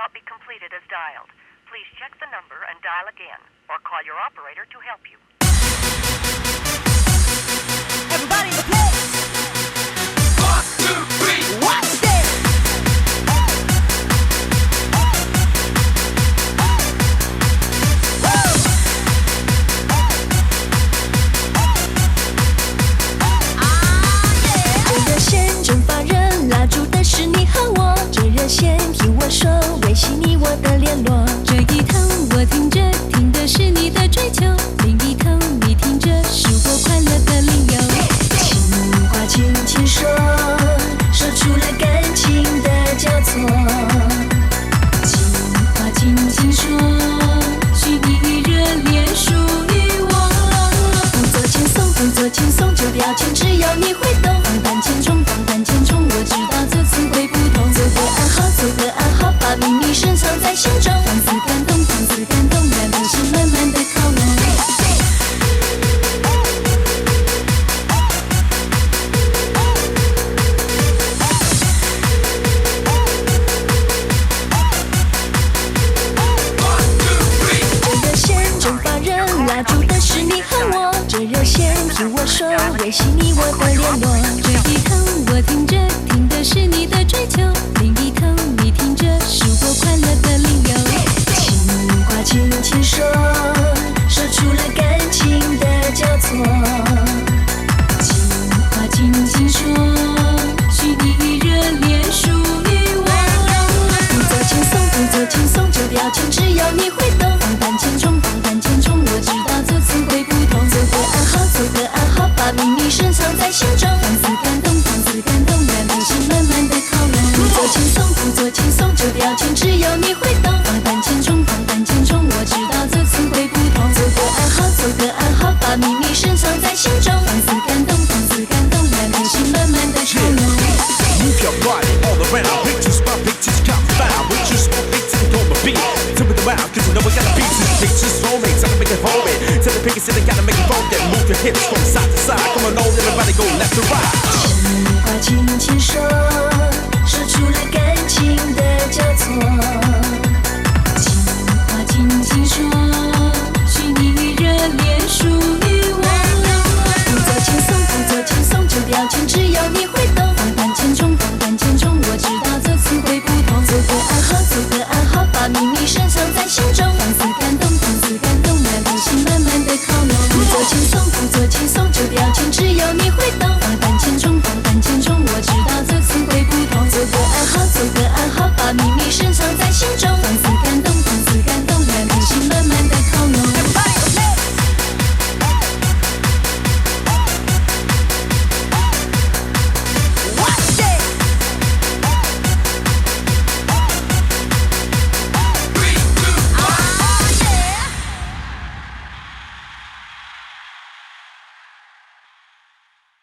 not be completed as dialed. Please check the number and dial again, or call your operator to help you. Everybody in the place. 1, 2, 3. Watch this.这热线正发人拉住的是你和我，这热线听我说，维系你我的联络。这一头我听着，听的是你的追求；另一头你听着，是我快乐的理由。情话轻轻说，说出了感情的交错。情话轻轻说，虚拟热恋属于我。动作轻松，动作轻松，就表情只要你会动。防弹千重，防弹千重，我知道这次会不同。做个暗号，做个暗号，把秘密深藏在心中。放肆感动，放肆感动，让人心慢慢的靠拢。这热线正把人拉住的是你和我，这热线听我说，维系你我的联络。这一头我听着，听的是你的追求；另一头你听着，是我快乐的理由。情话轻轻说，说出了感情的交错。情话轻轻说，虚拟热恋属于我。动作轻松，动作轻松，这表情只要你会动。防弹千重，防弹千重，我知道这次会不同。做个暗号，做个暗号，把秘密深藏在心中。放肆感动，放肆感动，让人心慢慢的靠拢。故作轻松，故作轻松，这表情只要你会动。防弹千重，防弹千重，我知道这次会不同。做个暗号，做个暗号，把秘密深藏在心中。放肆感动，放肆感动，让人心慢慢的靠拢。Move your body all around. Pictures by pictures, can't find. We just want pictures and don't beat. Turn it around, cause you know we got the pieces. Pictures for me, time to make it home. Tell the pickers that they gotta make it home. Then move your hips from side to side. Come on, everybody go left to right. 情话轻轻说，说出了感情的交错。情话轻轻说，虚拟热恋属于我。动作轻松，动作轻松，这表情只要你会动。防弹千重，防弹千重，我知道这次会不同。做个暗号，做个暗号，把秘密深藏在心中。放肆感动，放肆感动，让人心慢慢的靠拢。故作轻松，故作轻松，这表情只要你会动。